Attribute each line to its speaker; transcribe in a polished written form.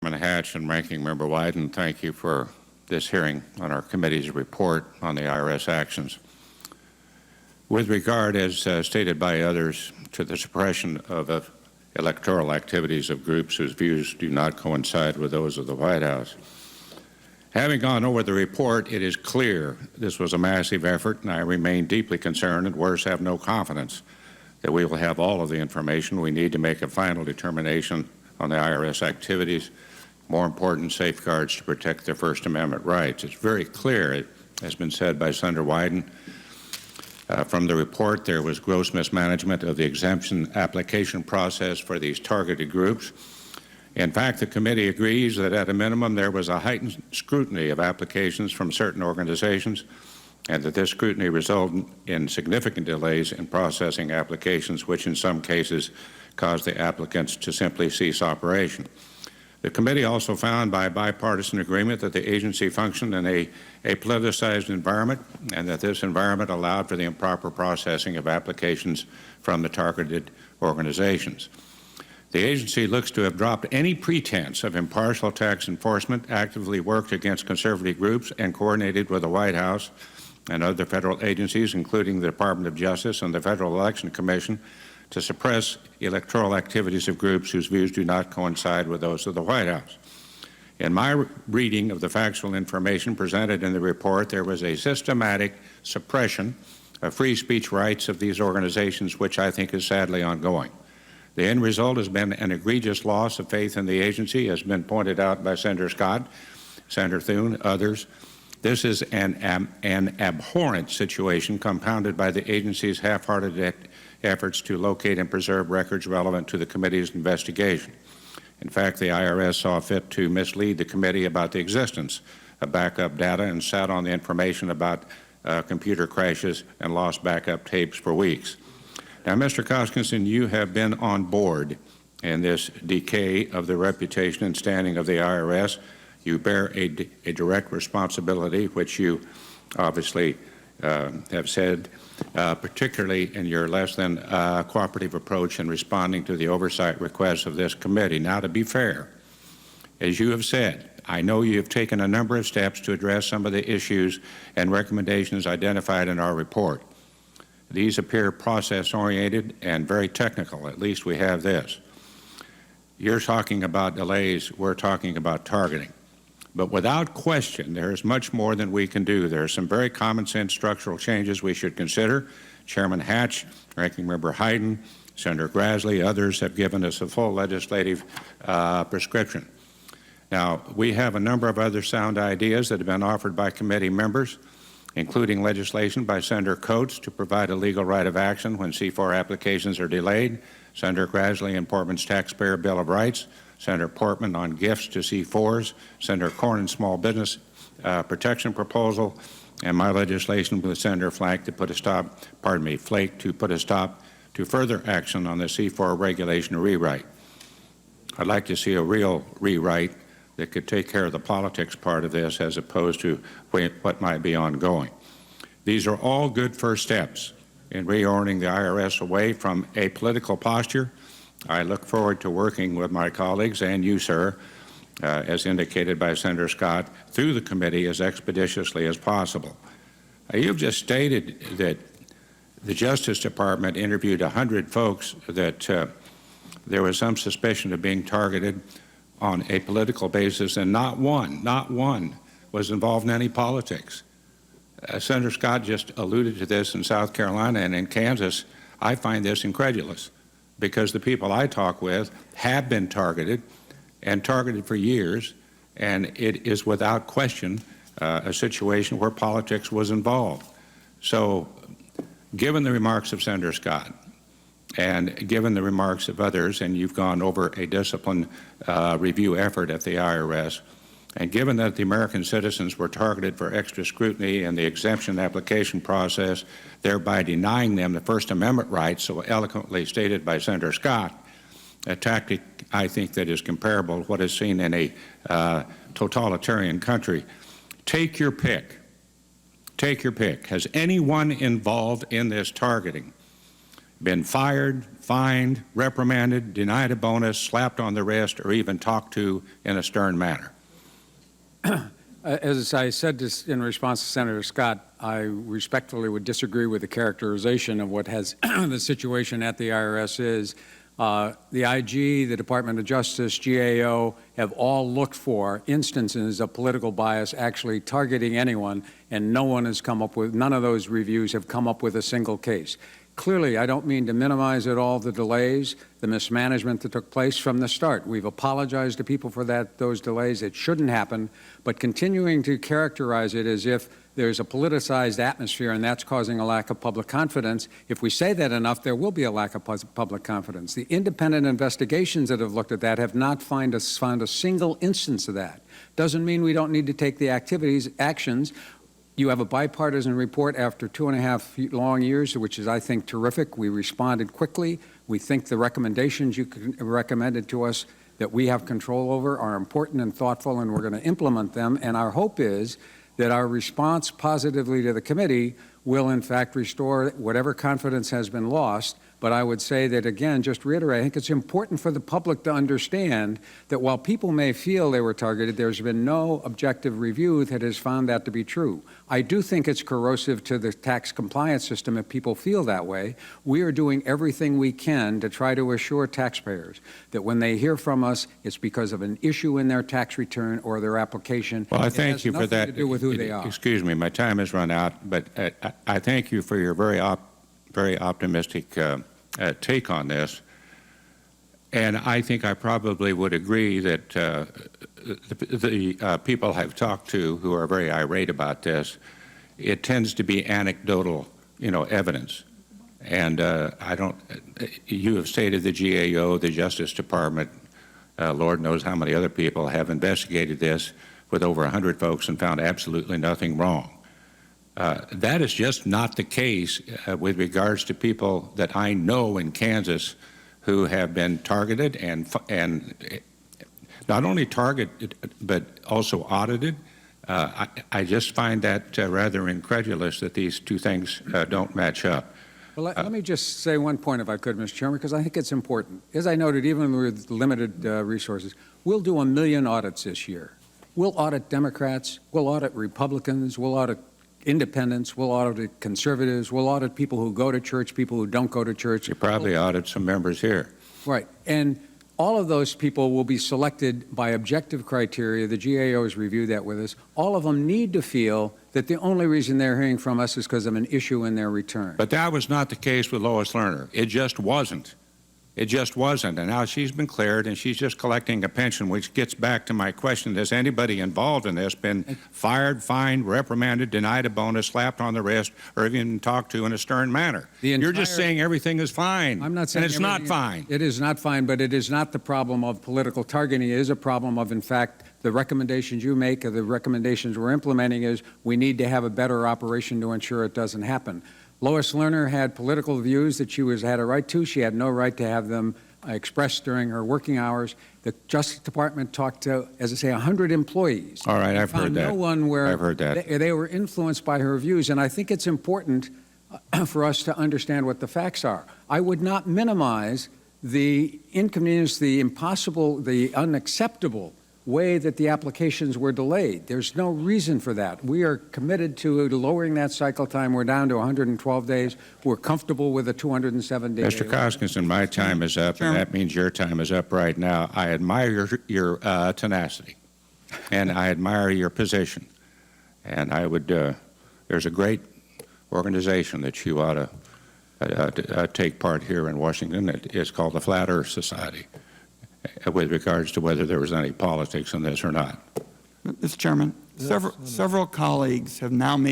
Speaker 1: Chairman Hatch and Ranking Member Wyden, thank you for this hearing on our committee's report on the IRS actions. With regard, as stated by others, to the suppression of electoral activities of groups whose views do not coincide with those of the White House, having gone over the report, it is clear this was a massive effort, and I remain deeply concerned and worse, have no confidence that we will have all of the information we need to make a final determination on the IRS activities, more important, safeguards to protect their First Amendment rights. It's very clear, it has been said by Senator Wyden, from the report there was gross mismanagement of the exemption application process for these targeted groups. In fact, the committee agrees that at a minimum there was a heightened scrutiny of applications from certain organizations, and that this scrutiny resulted in significant delays in processing applications, which in some cases caused the applicants to simply cease operation. The committee also found by bipartisan agreement that the agency functioned in a politicized environment, and that this environment allowed for the improper processing of applications from the targeted organizations. The agency looks to have dropped any pretense of impartial tax enforcement, actively worked against conservative groups, and coordinated with the White House and other federal agencies, including the Department of Justice and the Federal Election Commission, to suppress electoral activities of groups whose views do not coincide with those of the White House. In my reading of the factual information presented in the report, there was a systematic suppression of free speech rights of these organizations, which I think is sadly ongoing. The end result has been an egregious loss of faith in the agency, as has been pointed out by Senator Scott, Senator Thune, others. This is an abhorrent situation compounded by the agency's half-hearted efforts to locate and preserve records relevant to the committee's investigation. In fact, the IRS saw fit to mislead the committee about the existence of backup data and sat on the information about computer crashes and lost backup tapes for weeks. Now, Mr. Koskinson, you have been on board in this decay of the reputation and standing of the IRS. You bear a direct responsibility, which you obviously have said, particularly in your less than cooperative approach in responding to the oversight requests of this committee. Now, to be fair, as you have said, I know you have taken a number of steps to address some of the issues and recommendations identified in our report. These appear process-oriented and very technical. At least we have this. You're talking about delays. We're talking about targeting. But without question, there is much more than we can do. There are some very common-sense structural changes we should consider. Chairman Hatch, Ranking Member Hyden, Senator Grassley, others have given us a full legislative prescription. Now, we have a number of other sound ideas that have been offered by committee members, including legislation by Senator Coates to provide a legal right of action when C4 applications are delayed, Senator Grassley and Portman's Taxpayer Bill of Rights, Senator Portman on gifts to C4s, Senator Cornyn's Small Business Protection Proposal, and my legislation with Senator Flake to put a stop to further action on the C4 regulation rewrite. I'd like to see a real rewrite that could take care of the politics part of this as opposed to what might be ongoing. These are all good first steps in reorienting the IRS away from a political posture. I look forward to working with my colleagues and you, sir, as indicated by Senator Scott, through the committee as expeditiously as possible. You've just stated that the Justice Department interviewed 100 folks that there was some suspicion of being targeted on a political basis, and not one was involved in any politics. Senator Scott just alluded to this in South Carolina and in Kansas. I find this incredulous because the people I talk with have been targeted and targeted for years, and it is without question a situation where politics was involved. So given the remarks of Senator Scott and given the remarks of others, and you've gone over a discipline review effort at the IRS, and given that the American citizens were targeted for extra scrutiny in the exemption application process, thereby denying them the First Amendment rights so eloquently stated by Senator Scott, a tactic I think that is comparable to what is seen in a totalitarian country. Take your pick. Take your pick. Has anyone involved in this targeting been fired, fined, reprimanded, denied a bonus, slapped on the wrist, or even talked to in a stern manner?
Speaker 2: As I said in response to Senator Scott, I respectfully would disagree with the characterization of what has the situation at the IRS is. The IG, the Department of Justice, GAO have all looked for instances of political bias actually targeting anyone, and none of those reviews have come up with a single case. Clearly, I don't mean to minimize at all the delays, the mismanagement that took place from the start. We've apologized to people for those delays. It shouldn't happen, but continuing to characterize it as if there's a politicized atmosphere and that's causing a lack of public confidence, if we say that enough, there will be a lack of public confidence. The independent investigations that have looked at that have not found a single instance of that. Doesn't mean we don't need to take the actions. You have a bipartisan report after 2.5 long years, which is, I think, terrific. We responded quickly. We think the recommendations you recommended to us that we have control over are important and thoughtful, and we're going to implement them. And our hope is that our response positively to the committee will, in fact, restore whatever confidence has been lost. But I would say that, again, just reiterate, I think it's important for the public to understand that while people may feel they were targeted, there's been no objective review that has found that to be true. I do think it's corrosive to the tax compliance system if people feel that way. We are doing everything we can to try to assure taxpayers that when they hear from us, it's because of an issue in their tax return or their application.
Speaker 1: Well, I thank you for that.
Speaker 2: To do with who they are.
Speaker 1: Excuse me, my time has run out, but I thank you for your very optimistic take on this, and I think I probably would agree that the people I've talked to who are very irate about this, it tends to be anecdotal, evidence. And you have stated the GAO, the Justice Department, Lord knows how many other people have investigated this with over 100 folks and found absolutely nothing wrong. That is just not the case with regards to people that I know in Kansas who have been targeted and not only targeted but also audited. I just find that rather incredulous that these two things don't match up.
Speaker 2: Well, let me just say one point, if I could, Mr. Chairman, because I think it's important. As I noted, even with limited resources, we'll do 1 million audits this year. We'll audit Democrats, we'll audit Republicans, we'll audit independents, we'll audit conservatives, we'll audit people who go to church, people who don't go to church.
Speaker 1: You probably audit some members here.
Speaker 2: Right. And all of those people will be selected by objective criteria. The GAO has reviewed that with us. All of them need to feel that the only reason they're hearing from us is because of an issue in their return.
Speaker 1: But that was not the case with Lois Lerner. It just wasn't. It just wasn't. And now she's been cleared and she's just collecting a pension, which gets back to my question. Has anybody involved in this been fired, fined, reprimanded, denied a bonus, slapped on the wrist, or even talked to in a stern manner? You're just saying everything is fine.
Speaker 2: I'm not saying
Speaker 1: and it's not fine.
Speaker 2: It is not fine, but it is not the problem of political targeting. It is a problem of, in fact, the recommendations you make or the recommendations we're implementing is we need to have a better operation to ensure it doesn't happen. Lois Lerner had political views that she had a right to. She had no right to have them expressed during her working hours. The Justice Department talked to, as I say, 100 employees.
Speaker 1: All right, I've heard that.
Speaker 2: No one where
Speaker 1: I've heard that.
Speaker 2: They were influenced by her views, and I think it's important for us to understand what the facts are. I would not minimize the inconvenience, the impossible, the unacceptable way that the applications were delayed. There's no reason for that. We are committed to lowering that cycle time. We're down to 112 days. We're comfortable with a 207-day.
Speaker 1: Mr. Koskinson, my time is up, and that means your time is up right now. I admire your tenacity, and I admire your position. And I would, there's a great organization that you ought to take part here in Washington. It's called the Flat Earth Society, with regards to whether there was any politics in this or not.
Speaker 3: Mr. Chairman, several colleagues have now made